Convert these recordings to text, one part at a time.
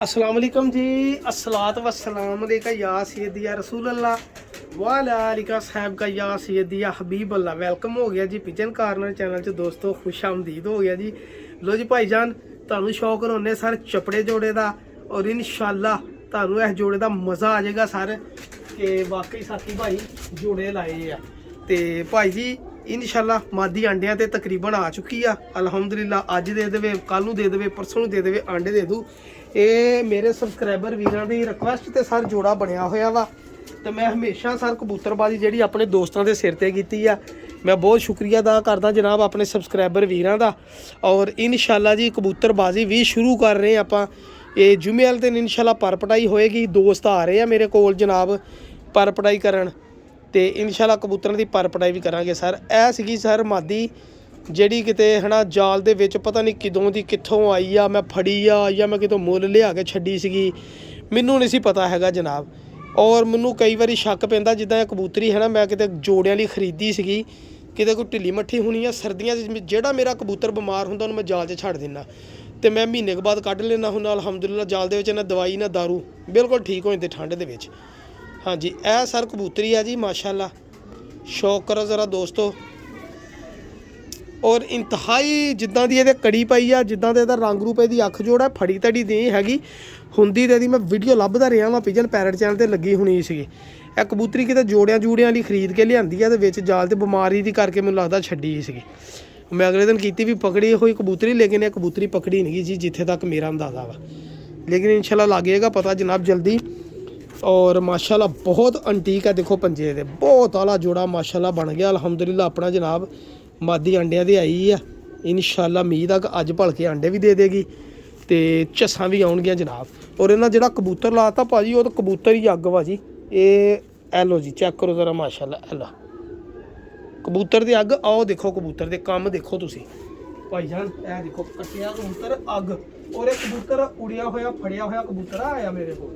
अस्सलाम वालेकुम जी। अस्सलात वस्सलाम अलैका या सैयदी या रसूल अल्लाह वाला अलिका साहब का या सैयदी या हबीब अल्लाह। वेलकम हो गया जी पिजन कार्नर चैनल च दोस्तों, खुश आमदीद हो गया जी। लो जी भाईजान, ਤੁਹਾਨੂੰ शौक होने सर चपड़े जोड़े का और इंशाल्लाह ਤੁਹਾਨੂੰ इस जोड़े का मज़ा आ जाएगा सर कि वाकई साथी भाई जोड़े लाए आ। तो भाई जी इंशाल्लाह मादी आंडिया तो तकरीबन आ चुकी आ। अलहमदुलिल्लाह अज दे देवे, कल नूं दे देवे, परसों नूं दे देवे, आंडे दे दूँ। ये मेरे सबसक्राइबर वीरां दी रिक्वेस्ट ते सर जोड़ा बनया होया वा। तो मैं हमेशा सर कबूतरबाजी जी अपने दोस्तों के सिर ते कीती आ। मैं बहुत शुक्रिया अदा करदा जनाब अपने सबसक्राइबर वीरां दा। और इंशाल्लाह जी कबूतरबाजी भी शुरू कर रहे हैं आपां। ये जुमे वाले दिन इंशाल्लाह पर पटाई होएगी। दोस्त आ रहे हैं मेरे कोल जनाब पर पटाई करन, ते इंशाल्लाह कबूतरां दी पर पटाई भी करांगे सर। ऐ सीगी सर मादी ਜਿਹੜੀ ਕਿਤੇ ਹਨਾ ਜਾਲ ਦੇ ਵਿੱਚ ਪਤਾ ਨਹੀਂ ਕਿਦੋਂ ਦੀ ਕਿੱਥੋਂ ਆਈ ਆ, ਮੈਂ ਫੜੀ ਆ ਜਾਂ ਮੈਂ ਕਿਤੋਂ ਮੁੱਲ ਲਿਆ ਕੇ ਛੱਡੀ ਸੀਗੀ, ਮੈਨੂੰ ਨਹੀਂ ਸੀ ਪਤਾ ਹੈਗਾ ਜਨਾਬ। ਔਰ ਮੈਨੂੰ ਕਈ ਵਾਰੀ ਸ਼ੱਕ ਪੈਂਦਾ ਜਿੱਦਾਂ ਇਹ ਕਬੂਤਰੀ ਹੈ ਨਾ, ਮੈਂ ਕਿਤੇ ਜੋੜਿਆਂ ਲਈ ਖਰੀਦੀ ਸੀਗੀ, ਕਿਤੇ ਕੋਈ ਢਿੱਲੀ ਮੱਠੀ ਹੋਣੀ ਆ। ਸਰਦੀਆਂ 'ਚ ਜਿਹੜਾ ਮੇਰਾ ਕਬੂਤਰ ਬਿਮਾਰ ਹੁੰਦਾ ਉਹਨੂੰ ਮੈਂ ਜਾਲ 'ਚ ਛੱਡ ਦਿੰਦਾ, ਤੇ ਮੈਂ ਮਹੀਨੇ ਕੁ ਬਾਅਦ ਕੱਢ ਲੈਂਦਾ ਹੁੰਦਾ ਅਲਹਮਦੁਲਿਲਾ। ਜਾਲ ਦੇ ਵਿੱਚ ਨਾ ਦਵਾਈ ਨਾ ਦਾਰੂ, ਬਿਲਕੁਲ ਠੀਕ ਹੋ ਜਾਂਦੇ ਠੰਡ ਦੇ ਵਿੱਚ। ਹਾਂਜੀ ਇਹ ਸਰ ਕਬੂਤਰੀ ਆ ਜੀ ਮਾਸ਼ਾਅੱਲਾ, ਸ਼ੌਕ ਕਰੋ ਜ਼ਰਾ ਦੋਸਤੋ। और इंतहाई जिदा की ये कड़ी पाई आ, जिदा का रंग रूप ये अख जोड़ है, फड़ी तड़ी नहीं हैगी हुंदी ते मैं वीडियो लभदा रहा वां पिजन पैरट चैनल ते लगी होनी सी। यह कबूतरी किते जोड़ियां जूड़ियां वाली खरीद के लियांदी है, ते जाल ते बीमारी दी करके मैनूं लगदा छड्डी सी। मैं अगले दिन कीती भी पकड़ी हुई कबूतरी, लेकिन यह कबूतरी पकड़ी नहीं जी जिथे तक मेरा अंदाजा वा। लेकिन इंशाल्लाह लग जाएगा पता जनाब जल्दी। और माशाल्लाह बहुत अंटीक है, देखो पंजे दे बहुत आला जोड़ा माशाल्लाह बन गया अलहमदुलिल्लाह अपना जनाब। मादी अंडिया की आई है इंशाल्लाह, उम्मीद है कि अज भल के अंडे भी दे देगी तो झस्सां भी आउणगियां जनाब। और इन्हां जिहड़ा कबूतर लाता भाजी वो तो कबूतर ही अग वा जी। ये एलो जी चेक करो जरा माशाल्लाह, एलो कबूतर दे अग। आओ देखो कबूतर दे कम देखो तुसी भाईजान, ए देखो कट्टिया कबूतर अग। और एक कबूतर उड़िया होया फड़िया होया कबूतर आया मेरे को।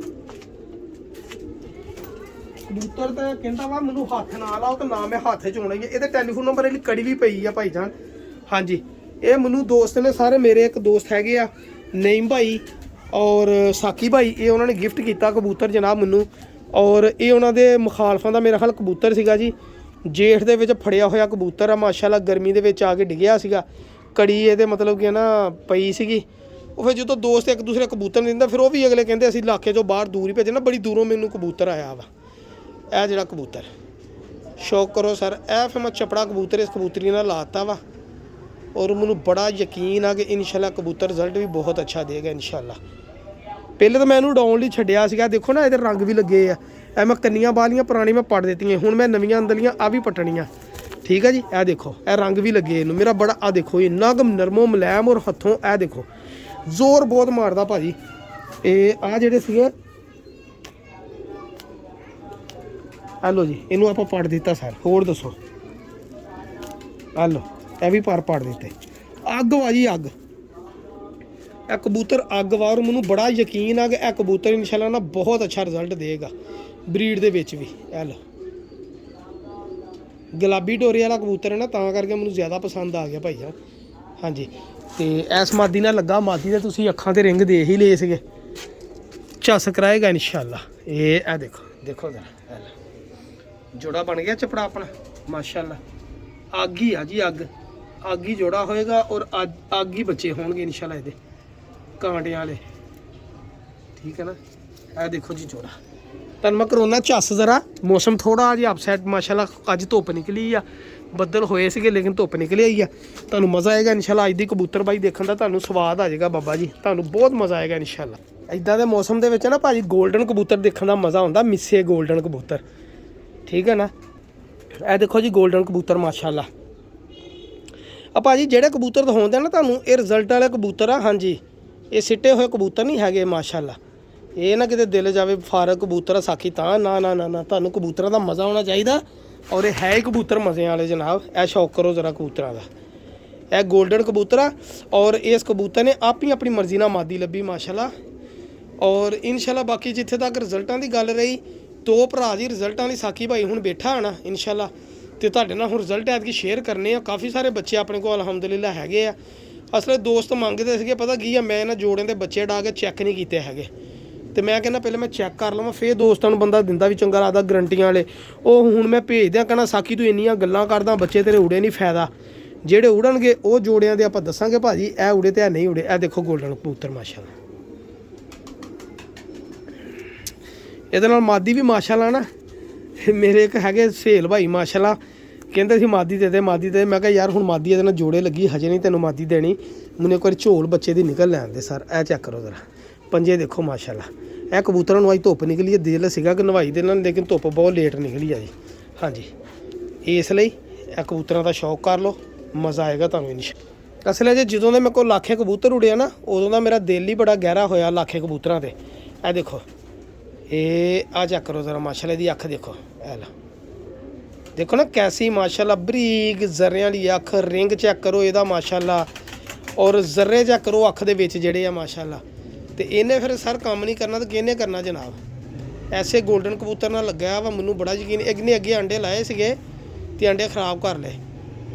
कबूतर तो कहता वा मैनू हथ ना लाओ तो ना मैं हाथ च होना। ये टैलीफोन नंबर वाली कड़ी भी पई आ भाईजान। हाँ जी ये मैनू दोस्त ने सारे, मेरे एक दोस्त हैगे आ नईम भाई और साकी भाई, ये उन्होंने गिफ्ट किया कबूतर जनाब मैनू। और ये उन्होंने मुखालफा का मेरा ख्याल कबूतर सीगा जी, जेठ दे विच फड़िया होया कबूतर आ माशाल्लाह। गर्मी दे विच आके डिग्या सीगा, कड़ी ये मतलब कि ना पई सीगी। फिर जो दोस्त एक दूसरे कबूतर दिंदा, फिर वो भी अगले कहते असीं इलाके चों बाहर दूर ही भेजना, बड़ी दूरों मैनू कबूतर आया वा। यह जोड़ा कबूतर शौक करो सर, ए फिर मैं चपड़ा कबूतर इस कबूतरी ने लाता वा। और मैनू बड़ा यकीन आ कि इंशाल्लाह कबूतर रिजल्ट भी बहुत अच्छा देगा इंशाल्लाह। पहले तो मैं इन्हूं डाउन लई छड्डिया सीगा, देखो ना इहदे रंग भी लगे आ। ए मैं कन्नियां बालियां पुरानी मैं पट दित्तियां, हुण मैं नवीआं अंदरलियां आ भी पट्टणियां। ठीक है जी, ए देखो ए रंग भी लगे इनू मेरा बड़ा। आ देखो इन्ना क नरमो मुलायम और हथों ए देखो जोर बहुत मारदा भाजी। ये आ जेहड़े सीगे हेलो जी, इनू आप पढ़ दिता सर। होर दसो हेलो, यह भी पर पढ़ दिते। अग वा जी अग, यह कबूतर अग वा। और मैनू बड़ा यकीन आ कि यह कबूतर इंशाल्लाह ना बहुत अच्छा रिजल्ट देगा ब्रीड दे विच भी। हेलो गुलाबी डोरे वाला कबूतर है ना, तां करके मैनू ज़्यादा पसंद आ गया भाई जान। हाँ जी तो इस मादी ने लगा, मादी दे तुसीं अखां ते रिंग दे ही ले सीगे, झस कराएगा इंशाल्लाह। ये देखो देखो जरा जोड़ा बन गया चपड़ा अपना माशाल्लाह। अग ही आ जी अग, अग ही जोड़ा होएगा और अग ही बच्चे होंगे इंशाल्लाह ये कांटे वाले। ठीक है ना, यह देखो जी जोड़ा। तन मैं करोना झस जरा, मौसम थोड़ा जी अपसैट माशाल्लाह। अज धुप निकली आ, बदल होए सीगे लेकिन धुप निकली आई आ। तुहानूं मज़ा आएगा इंशाल्लाह अज दी कबूतरबाजी देखण दा, तुहानूं स्वाद आ जाएगा बाबा जी, तुहानूं बहुत मज़ा आएगा इंशाल्लाह। इदां दे मौसम दे विच ना भाजी गोल्डन कबूतर देखण दा मज़ा आउंदा, मिस्से गोल्डन कबूतर। ठीक है ना, यह देखो जी गोल्डन कबूतर माशाल्लाह। भाजी जेड़े कबूतर दिखाते ना तुहानूं ये रिजल्ट वाले कबूतर आ। हाँ जी ये सिट्टे हुए कबूतर नहीं हैगे माशाल्लाह। ये ना किते दिल जावे फारक कबूतर साखी तां ना ना ना ना, तुहानूं कबूतरां दा मज़ा होना चाहिए। और ये है ही कबूतर मज़े वाले जनाब। यह शौक करो जरा कबूतरां दा, यह गोल्डन कबूतर आ। और इस कबूतर ने आप ही अपनी मर्जी नाल मादी लभी माशाल्लाह। और इंशाल्लाह बाकी जिथे तक रिजल्टां दी गल रही, दो भरा जी रिजल्टां वाली साकी भाई हुण बैठा आना इंशाल्लाह, तो तुहाडे नाल हुण रिजल्ट ऐतकी शेयर करने आ। काफ़ी सारे बच्चे अपने को अलहमदुलिल्लाह हैगे आ। ਅਸਲੇ ਦੋਸਤ ਮੰਗਦੇ ਸੀਗੇ, ਪਤਾ ਕੀ ਆ, ਮੈਂ ਇਹਨਾਂ ਜੋੜਿਆਂ ਦੇ ਬੱਚੇ ਡਾ ਕੇ ਚੈੱਕ ਨਹੀਂ ਕੀਤੇ ਹੈਗੇ, ਤੇ ਮੈਂ ਕਹਿੰਦਾ ਪਹਿਲਾਂ ਮੈਂ ਚੈੱਕ ਕਰ ਲਵਾਂ, ਫਿਰ ਦੋਸਤਾਂ ਨੂੰ ਬੰਦਾ ਦਿੰਦਾ ਵੀ ਚੰਗਾ ਲੱਗਦਾ ਗਰੰਟੀਆਂ ਵਾਲੇ। ਉਹ ਹੁਣ ਮੈਂ ਭੇਜਦਿਆਂ ਕਹਿਣਾ ਸਾਕੀ ਤੂੰ ਇੰਨੀਆਂ ਗੱਲਾਂ ਕਰਦਾ, ਬੱਚੇ ਤੇਰੇ ਉੜੇ ਨਹੀਂ, ਫਾਇਦਾ ਜਿਹੜੇ ਉੜਨਗੇ ਉਹ ਜੋੜਿਆਂ ਦੇ ਆਪਾਂ ਦੱਸਾਂਗੇ ਭਾਜੀ ਇਹ ਉੜੇ ਤੇ ਇਹ ਨਹੀਂ ਉੜੇ। ਇਹ ਦੇਖੋ ਗੋਲਡਨ ਕਬੂਤਰ ਮਾਸ਼ਾਅੱਲਾ, ਇਹਦੇ ਨਾਲ ਮਾਦੀ ਵੀ ਮਾਸ਼ਾਅੱਲਾ ਨਾ, ਮੇਰੇ ਇੱਕ ਹੈਗੇ ਸਹੇਲ ਭਾਈ ਮਾਸ਼ਾਅੱਲਾ ਕਹਿੰਦੇ ਸੀ ਮਾਦੀ ਦੇ ਦੇ ਮਾਦੀ ਦੇ, ਮੈਂ ਕਿਹਾ ਯਾਰ ਹੁਣ ਮਾਦੀ ਇਹਦੇ ਨਾਲ ਜੋੜੇ ਲੱਗੀ, ਹਜੇ ਨਹੀਂ ਤੈਨੂੰ ਮਾਦੀ ਦੇਣੀ, ਮੈਨੂੰ ਇੱਕ ਵਾਰੀ ਝੋਲ ਬੱਚੇ ਦੀ ਨਿਕਲ ਲੈਣ ਦੇ ਸਰ। ਇਹ ਚੈੱਕ ਕਰੋ ਜ਼ਰਾ, ਪੰਜੇ ਦੇਖੋ ਮਾਸ਼ਾਅੱਲਾ। ਇਹ ਕਬੂਤਰਾਂ ਨੂੰ ਅੱਜ ਧੁੱਪ ਨਿਕਲੀ ਹੈ, ਦਿਲ ਸੀਗਾ ਕਿ ਨਵਾਈ ਦੇ ਨਾਲ, ਲੇਕਿਨ ਧੁੱਪ ਬਹੁਤ ਲੇਟ ਨਿਕਲੀ ਆ ਜੀ। ਹਾਂਜੀ, ਇਸ ਲਈ ਇਹ ਕਬੂਤਰਾਂ ਦਾ ਸ਼ੌਕ ਕਰ ਲਓ, ਮਜ਼ਾ ਆਏਗਾ ਤੁਹਾਨੂੰ। ਅਸਲ ਜੇ ਜਦੋਂ ਦੇ ਮੇਰੇ ਕੋਲ ਲੱਖੇ ਕਬੂਤਰ ਉੜਿਆ ਨਾ, ਉਦੋਂ ਦਾ ਮੇਰਾ ਦਿਲ ਹੀ ਬੜਾ ਗਹਿਰਾ ਹੋਇਆ ਲੱਖੇ ਕਬੂਤਰਾਂ 'ਤੇ। ਇਹ ਦੇਖੋ, ਇਹ ਆ ਚੈੱਕ ਕਰੋ ਜ਼ਰਾ ਮਾਸ਼ਾਅੱਲਾ, ਇਹਦੀ ਅੱਖ ਦੇਖੋ, ਇਹ ਲਾ ਦੇਖੋ ਨਾ ਕੈਸੀ ਮਾਸ਼ਾਅੱਲਾ, ਬਰੀਕ ਜ਼ਰਿਆਂ ਵਾਲੀ ਅੱਖ, ਰਿੰਗ ਚੈੱਕ ਕਰੋ ਇਹਦਾ ਮਾਸ਼ਾਅੱਲਾ, ਔਰ ਜ਼ਰੇ ਚੈੱਕ ਕਰੋ ਅੱਖ ਦੇ ਵਿੱਚ ਜਿਹੜੇ ਆ ਮਾਸ਼ਾਅੱਲਾ। ਤੇ ਇਹਨੇ ਫਿਰ ਸਰ ਕੰਮ ਨਹੀਂ ਕਰਨਾ ਤਾਂ ਕਿਹਨੇ ਕਰਨਾ ਜਨਾਬ। ਐਸੇ ਗੋਲਡਨ ਕਬੂਤਰ ਨਾਲ ਲੱਗਿਆ ਵਾ, ਮੈਨੂੰ ਬੜਾ ਯਕੀਨ। ਇਹਨੇ ਅੱਗੇ ਆਂਡੇ ਲਾਏ ਸੀਗੇ ਤੇ ਆਂਡੇ ਖਰਾਬ ਕਰ ਲਏ।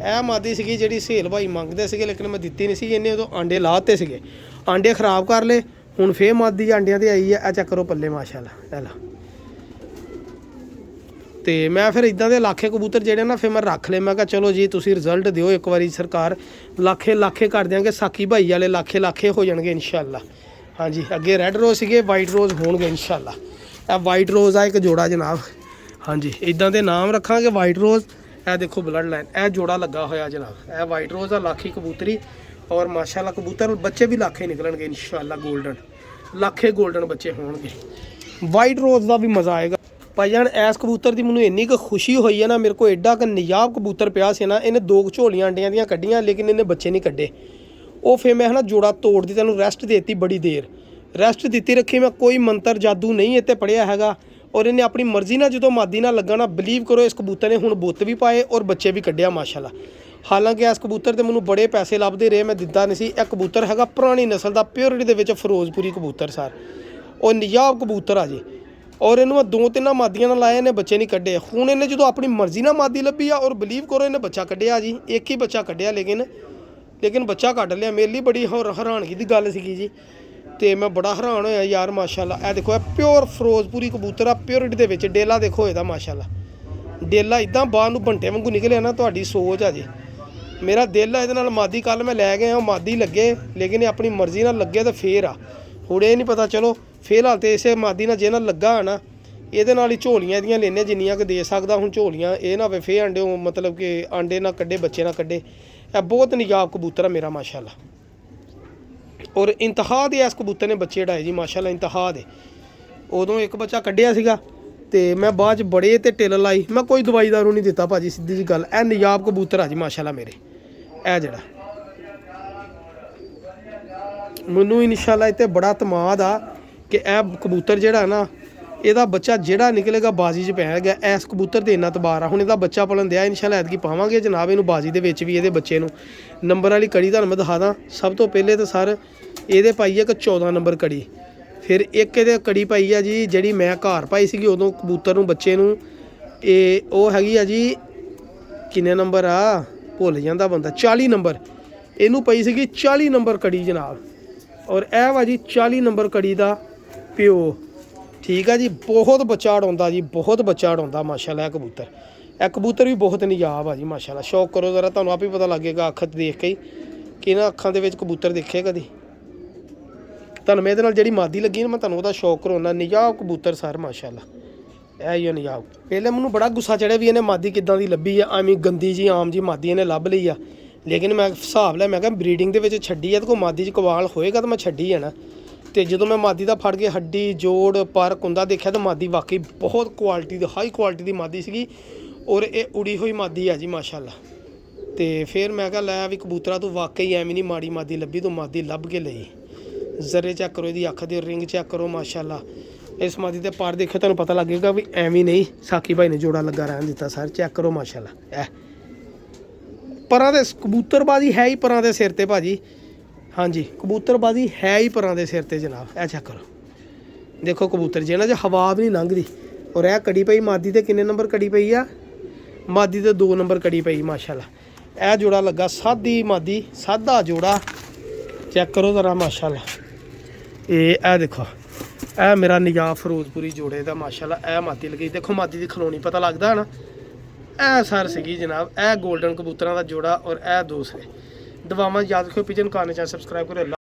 ਇਹ ਮਾਦੀ ਸੀਗੀ ਜਿਹੜੀ ਸਹੇਲ ਭਾਈ ਮੰਗਦੇ ਸੀਗੇ, ਲੇਕਿਨ ਮੈਂ ਦਿੱਤੀ ਨਹੀਂ ਸੀ। ਇਹਨੇ ਉਦੋਂ ਆਂਡੇ ਲਾਤੇ ਸੀਗੇ, ਆਂਡੇ ਖਰਾਬ ਕਰ ਲਏ, ਹੁਣ ਫੇਰ ਮਾਦੀ ਆਂਡਿਆਂ 'ਤੇ ਆਈ ਆ। ਇਹ ਚੈੱਕ ਕਰੋ ਪੱਲੇ ਮਾਸ਼ਾਅੱਲਾ, ਇਹ ਲਾ। ਤੇ ਮੈਂ ਫਿਰ ਇਦਾਂ ਦੇ ਲੱਖੇ ਕਬੂਤਰ ਜਿਹੜੇ ਨਾ ਫਿਰ ਮੈਂ ਰੱਖ ਲਏ। ਮੈਂ ਕਿਹਾ ਚਲੋ ਜੀ ਤੁਸੀਂ ਰਿਜ਼ਲਟ ਦਿਓ ਇੱਕ ਵਾਰੀ, ਸਰਕਾਰ ਲੱਖੇ ਕਰ ਦਿਆਂਗੇ, ਸਾਕੀ ਭਾਈ ਵਾਲੇ ਲੱਖੇ ਹੋ ਜਾਣਗੇ ਇਨਸ਼ਾਅੱਲਾ। ਹਾਂਜੀ, ਅੱਗੇ ਰੈੱਡ ਰੋਜ਼ ਸੀਗੇ, ਵਾਈਟ ਰੋਜ਼ ਹੋਣਗੇ ਇਨਸ਼ਾਅੱਲਾ। ਇਹ ਵਾਈਟ ਰੋਜ਼ ਆ ਇੱਕ ਜੋੜਾ ਜਨਾਬ। ਹਾਂਜੀ, ਇਦਾਂ ਦੇ ਨਾਮ ਰੱਖਾਂਗੇ ਵਾਈਟ ਰੋਜ਼। ਇਹ ਦੇਖੋ ਬਲੱਡ ਲਾਈਨ, ਇਹ ਜੋੜਾ ਲੱਗਾ ਹੋਇਆ ਜਨਾਬ। ਇਹ ਵਾਈਟ ਰੋਜ਼ ਆ, ਲੱਖੀ ਕਬੂਤਰੀ, ਔਰ ਮਾਸ਼ਾਅੱਲਾ ਕਬੂਤਰ ਬੱਚੇ ਵੀ ਲੱਖੇ ਨਿਕਲਣਗੇ ਇਨਸ਼ਾਅੱਲਾ। ਗੋਲਡਨ ਲੱਖੇ ਗੋਲਡਨ ਬੱਚੇ ਹੋਣਗੇ। ਵਾਈਟ ਰੋਜ਼ ਦਾ ਵੀ ਮਜ਼ਾ ਆਏਗਾ ਭਾਈ ਜਾਨ। ਐਸ ਕਬੂਤਰ ਦੀ ਮੈਨੂੰ ਇੰਨੀ ਕੁ ਖੁਸ਼ੀ ਹੋਈ ਹੈ ਨਾ, ਮੇਰੇ ਕੋਲ ਐਡਾ ਕੁ ਨਿਜਾਬ ਕਬੂਤਰ ਪਿਆ ਸੀ ਨਾ, ਇਹਨੇ 2 ਝੋਲੀਆਂ ਅੰਡਿਆਂ ਦੀਆਂ ਕੱਢੀਆਂ, ਲੇਕਿਨ ਇਹਨੇ ਬੱਚੇ ਨਹੀਂ ਕੱਢੇ। ਉਹ ਫਿਰ ਮੈਂ ਨਾ ਜੋੜਾ ਤੋੜ ਦਿੱਤਾ, ਤੈਨੂੰ ਰੈਸਟ ਦੇ ਦਿੱਤੀ, ਬੜੀ ਦੇਰ ਰੈਸਟ ਦਿੱਤੀ ਰੱਖੀ। ਮੈਂ ਕੋਈ ਮੰਤਰ ਜਾਦੂ ਨਹੀਂ ਇੱਥੇ ਪੜ੍ਹਿਆ ਹੈਗਾ, ਔਰ ਇਹਨੇ ਆਪਣੀ ਮਰਜ਼ੀ ਨਾਲ ਜਦੋਂ ਮਾਦੀ ਨਾਲ ਲੱਗਾ ਨਾ, ਬਲੀਵ ਕਰੋ ਇਸ ਕਬੂਤਰ ਨੇ ਹੁਣ ਬੁੱਤ ਵੀ ਪਾਏ ਔਰ ਬੱਚੇ ਵੀ ਕੱਢਿਆ ਮਾਸ਼ਾਅੱਲਾ। ਹਾਲਾਂਕਿ ਇਸ ਕਬੂਤਰ ਤੇ ਮੈਨੂੰ ਬੜੇ ਪੈਸੇ ਲੱਭਦੇ ਰਹੇ, ਮੈਂ ਦਿੰਦਾ ਨਹੀਂ ਸੀ। ਇਹ ਕਬੂਤਰ ਹੈਗਾ ਪੁਰਾਣੀ ਨਸਲ ਦਾ, ਪਿਓਰਿਟੀ ਦੇ ਵਿੱਚ ਫਿਰੋਜ਼ਪੁਰੀ ਕਬੂਤਰ ਸਰ, ਉਹ ਨਿਜਾਬ ਕਬੂਤਰ ਆ ਜੀ। ਔਰ ਇਹਨੂੰ ਮੈਂ 2-3 ਮਾਦੀਆਂ ਨਾਲ ਲਾਏ, ਇਹਨੇ ਬੱਚੇ ਨਹੀਂ ਕੱਢੇ। ਹੁਣ ਇਹਨੇ ਜਦੋਂ ਆਪਣੀ ਮਰਜ਼ੀ ਨਾਲ ਮਾਦੀ ਲੱਭੀ ਆ, ਔਰ ਬਲੀਵ ਕਰੋ ਇਹਨੇ ਬੱਚਾ ਕੱਢਿਆ ਜੀ, ਇੱਕ ਹੀ ਬੱਚਾ ਕੱਢਿਆ, ਲੇਕਿਨ ਬੱਚਾ ਕੱਢ ਲਿਆ। ਮੇਰੇ ਲਈ ਬੜੀ ਹੈਰਾਨਗੀ ਦੀ ਗੱਲ ਸੀਗੀ ਜੀ, ਤੇ ਮੈਂ ਬੜਾ ਹੈਰਾਨ ਹੋਇਆ ਯਾਰ ਮਾਸ਼ਾਅੱਲਾ। ਇਹ ਦੇਖੋ, ਇਹ ਪਿਓਰ ਫਿਰੋਜ਼ਪੁਰੀ ਕਬੂਤਰ ਆ, ਪਿਓਰਿਟੀ ਦੇ ਵਿੱਚ। ਡੇਲਾ ਦੇਖੋ ਇਹਦਾ ਮਾਸ਼ਾਅੱਲਾ, ਡੇਲਾ ਇੱਦਾਂ ਬਾਹਰ ਨੂੰ ਬੰਟੇ ਵਾਂਗੂ ਨਿਕਲਿਆ ਨਾ, ਤੁਹਾਡੀ ਸੋਚ ਆ ਜੀ। ਮੇਰਾ ਦਿਲ ਆ ਇਹਦੇ ਨਾਲ ਮਾਦੀ, ਕੱਲ੍ਹ ਮੈਂ ਲੈ ਗਿਆ ਮਾਦੀ ਲੱਗੇ, ਲੇਕਿਨ ਇਹ ਆਪਣੀ ਮਰਜ਼ੀ ਨਾਲ ਲੱਗੇ ਤਾਂ ਫੇਰ ਆ। ਹੁਣ ਇਹ ਨਹੀਂ ਪਤਾ, ਚਲੋ ਫਿਲਹਾਲ ਤਾਂ ਇਸੇ ਮਾਦੀ ਨਾਲ ਜੇ ਨਾਲ ਲੱਗਾ ਆ ਨਾ, ਇਹਦੇ ਨਾਲ ਹੀ ਝੋਲੀਆਂ ਇਹਦੀਆਂ ਲੈਣੇ ਜਿੰਨੀਆਂ ਕਿ ਦੇ ਸਕਦਾ। ਹੁਣ ਝੋਲੀਆਂ ਇਹ ਨਾ ਹੋਵੇ ਫੇਰ ਆਂਡੇ, ਮਤਲਬ ਕਿ ਆਂਡੇ ਨਾ ਕੱਢੇ, ਬੱਚੇ ਨਾ ਕੱਢੇ। ਇਹ ਬਹੁਤ ਨਿਜਾਬ ਕਬੂਤਰ ਆ ਮੇਰਾ ਮਾਸ਼ਾਅੱਲਾ, ਔਰ ਇੰਤਹਾ ਦੇ ਇਸ ਕਬੂਤਰ ਨੇ ਬੱਚੇ ਢਾਏ ਜੀ ਮਾਸ਼ਾਅੱਲਾ, ਇੰਤਹਾ ਦੇ। ਉਦੋਂ ਇੱਕ ਬੱਚਾ ਕੱਢਿਆ ਸੀਗਾ, ਤੇ ਮੈਂ ਬਾਅਦ 'ਚ ਬੜੇ ਤੇ ਟਿੱਲ ਲਾਈ। ਮੈਂ ਕੋਈ ਦਵਾਈ ਦਾਰੂ ਨਹੀਂ ਦਿੱਤਾ ਭਾਜੀ, ਸਿੱਧੀ ਜੀ ਗੱਲ। ਇਹ ਨਿਜਾਬ ਕਬੂਤਰ ਆ ਜੀ ਮਾਸ਼ਾਅੱਲਾ ਮੇਰੇ। ਇਹ ਜਿਹੜਾ ਮੈਨੂੰ ਇਨਸ਼ਾਅੱਲਾ ਇੱਥੇ ਬੜਾ ਤਮਾਦ ਆ ਕਿ ਇਹ ਕਬੂਤਰ ਜਿਹੜਾ ਨਾ, ਇਹਦਾ ਬੱਚਾ ਜਿਹੜਾ ਨਿਕਲੇਗਾ ਬਾਜ਼ੀ 'ਚ ਪੈ ਗਿਆ। ਇਸ ਕਬੂਤਰ 'ਤੇ ਇੰਨਾ ਤਬਾਰ ਆ। ਹੁਣ ਇਹਦਾ ਬੱਚਾ ਪਲਣ ਦਿਆ ਇਨਸ਼ਾਅੱਲਾ, ਐਤਕੀ ਪਾਵਾਂਗੇ ਜਨਾਬ ਇਹਨੂੰ ਬਾਜ਼ੀ ਦੇ ਵਿੱਚ ਵੀ। ਇਹਦੇ ਬੱਚੇ ਨੂੰ ਨੰਬਰ ਵਾਲੀ ਕੜੀ ਤੁਹਾਨੂੰ ਮੈਂ ਦਿਖਾ ਦਾਂ। ਸਭ ਤੋਂ ਪਹਿਲੇ ਤਾਂ ਸਰ ਇਹਦੇ ਪਾਈ ਆ ਇੱਕ 14 ਨੰਬਰ ਕੜੀ, ਫਿਰ ਇੱਕ ਇਹਦੇ ਕੜੀ ਪਾਈ ਆ ਜੀ ਜਿਹੜੀ ਮੈਂ ਘਰ ਪਾਈ ਸੀਗੀ ਉਦੋਂ ਕਬੂਤਰ ਨੂੰ, ਬੱਚੇ ਨੂੰ। ਉਹ ਹੈਗੀ ਆ ਜੀ, ਕਿੰਨੇ ਨੰਬਰ ਆ ਭੁੱਲ ਜਾਂਦਾ ਬੰਦਾ, 40 ਨੰਬਰ। ਇਹਨੂੰ ਪਈ ਸੀਗੀ 40 ਨੰਬਰ ਕੜੀ ਜਨਾਬ, ਔਰ ਇਹ ਵਾ ਜੀ 40 ਨੰਬਰ ਕੜੀ ਦਾ ਪਿਓ। ਠੀਕ ਆ ਜੀ, ਬਹੁਤ ਬੱਚਾ ਉਡਾਉਂਦਾ ਜੀ, ਬਹੁਤ ਬੱਚਾ ਉਡਾਉਂਦਾ ਮਾਸ਼ਾਅੱਲਾ। ਇਹ ਕਬੂਤਰ ਵੀ ਬਹੁਤ ਨਿਜਾਬ ਆ ਜੀ ਮਾਸ਼ਾਅੱਲਾ। ਸ਼ੌਕ ਕਰੋ ਜ਼ਰਾ, ਤੁਹਾਨੂੰ ਆਪ ਹੀ ਪਤਾ ਲੱਗੇਗਾ ਅੱਖ ਦੇਖ ਕੇ ਹੀ ਕਿ ਇਹਨਾਂ ਅੱਖਾਂ ਦੇ ਵਿੱਚ ਕਬੂਤਰ ਦੇਖੇ ਕਦੀ। ਤੁਹਾਨੂੰ ਮੈਂ ਇਹਦੇ ਨਾਲ ਜਿਹੜੀ ਮਾਦੀ ਲੱਗੀ ਨਾ, ਮੈਂ ਤੁਹਾਨੂੰ ਉਹਦਾ ਸ਼ੌਕ ਕਰਾਉਣਾ। ਨਿਜਾਬ ਕਬੂਤਰ ਸਰ ਮਾਸ਼ਾਅੱਲਾ, ਇਹ ਹੀ ਆ ਨਿਜਾਬ। ਪਹਿਲੇ ਮੈਨੂੰ ਬੜਾ ਗੁੱਸਾ ਚੜਿਆ ਵੀ ਇਹਨੇ ਮਾਦੀ ਕਿੱਦਾਂ ਦੀ ਲੱਭੀ ਆ, ਐਵੇਂ ਗੰਦੀ ਜੀ ਆਮ ਜੀ ਮਾਦੀ ਇਹਨੇ ਲੱਭ ਲਈ ਆ। ਲੇਕਿਨ ਮੈਂ ਹਿਸਾਬ ਲਿਆ, ਮੈਂ ਕਿਹਾ ਬਰੀਡਿੰਗ ਦੇ ਵਿੱਚ ਛੱਡੀ ਆ, ਤੇ ਕੋਈ ਮਾਦੀ 'ਚ ਕਵਾਲ ਹੋਏਗਾ ਤਾਂ ਮੈਂ ਛੱਡੀ ਆ ਨਾ। ਤੇ ਜਦੋਂ ਮੈਂ ਮਾਦੀ ਦਾ ਫੜ ਕੇ ਹੱਡੀ ਜੋੜ ਪਰ ਕੁੰਦਾ ਦੇਖਿਆ ਤਾਂ ਮਾਦੀ ਵਾਕਈ ਬਹੁਤ ਕੁਆਲਿਟੀ ਦੀ, ਹਾਈ ਕੁਆਲਿਟੀ ਦੀ ਮਾਦੀ ਸੀਗੀ, ਔਰ ਇਹ ਉੜੀ ਹੋਈ ਮਾਦੀ ਆ ਜੀ ਮਾਸ਼ਾਅੱਲਾ। ਤੇ ਫਿਰ ਮੈਂ ਕਿਹਾ ਲੈ ਵੀ ਕਬੂਤਰਾ ਤੂੰ ਵਾਕਈ ਐਵੇਂ ਨਹੀਂ ਮਾੜੀ ਮਾਦੀ ਲੱਭੀ, ਤੂੰ ਮਾਦੀ ਲੱਭ ਕੇ ਲਈ। ਜ਼ਰੇ ਚੈੱਕ ਕਰੋ, ਇਹਦੀ ਅੱਖ ਦੀ ਰਿੰਗ ਚੈੱਕ ਕਰੋ ਮਾਸ਼ਾਅੱਲਾ। ਇਸ ਮਾਦੀ ਦੇ ਪਰ ਦੇਖਿਓ ਤੁਹਾਨੂੰ ਪਤਾ ਲੱਗੇਗਾ ਵੀ ਐਵੇਂ ਨਹੀਂ ਸਾਕੀ ਭਾਈ ਨੇ ਜੋੜਾ ਲੱਗਾ ਰਹਿਣ ਦਿੱਤਾ ਸਰ। ਚੈੱਕ ਕਰੋ ਮਾਸ਼ਾਅੱਲਾ। ਇਹ ਪਰਾਂ ਦੇ ਕਬੂਤਰਬਾਜ਼ੀ ਹੈ ਹੀ ਪਰਾਂ ਦੇ ਸਿਰ 'ਤੇ ਭਾਜੀ। ਹਾਂਜੀ, ਕਬੂਤਰਬਾਜ਼ੀ ਹੈ ਹੀ ਪਰਾਂ ਦੇ ਸਿਰ 'ਤੇ ਜਨਾਬ। ਇਹ ਚੈੱਕ ਕਰੋ, ਦੇਖੋ ਕਬੂਤਰ ਜਿਹਨਾਂ 'ਚ ਹਵਾ ਵੀ ਨਹੀਂ ਲੰਘਦੀ। ਔਰ ਇਹ ਕੜੀ ਪਈ ਮਾਦੀ 'ਤੇ ਕਿੰਨੇ ਨੰਬਰ ਕੜੀ ਪਈ ਆ? ਮਾਦੀ 'ਤੇ 2 ਨੰਬਰ ਕੜੀ ਪਈ ਮਾਸ਼ਾਅੱਲਾ। ਇਹ ਜੋੜਾ ਲੱਗਾ ਸਾਦੀ ਮਾਦੀ, ਸਾਦਾ ਜੋੜਾ, ਚੈੱਕ ਕਰੋ ਜ਼ਰਾ ਮਾਸ਼ਾਅੱਲਾ। ਇਹ ਦੇਖੋ, ਇਹ ਮੇਰਾ ਨਿਗਾਹ ਫਿਰੋਜ਼ਪੁਰੀ ਜੋੜੇ ਦਾ ਮਾਸ਼ਾਅੱਲਾ। ਇਹ ਮਾਦੀ ਲੱਗੀ, ਦੇਖੋ ਮਾਦੀ ਦੀ ਖਲੋਣੀ ਪਤਾ ਲੱਗਦਾ ਨਾ। ਇਹ ਸਰ ਸੀਗੀ ਜਨਾਬ, ਇਹ 골ਡਨ ਕਬੂਤਰਾਂ ਦਾ ਜੋੜਾ ਔਰ ਇਹ ਦੂਸਰੇ। ਦੁਆਵਾਂ ਯਾਦ ਰੱਖਿਓ, ਪਿਜਨ ਕਾਰਨਰ ਚੈਨਲ ਸਬਸਕ੍ਰਾਈਬ ਕਰੋ।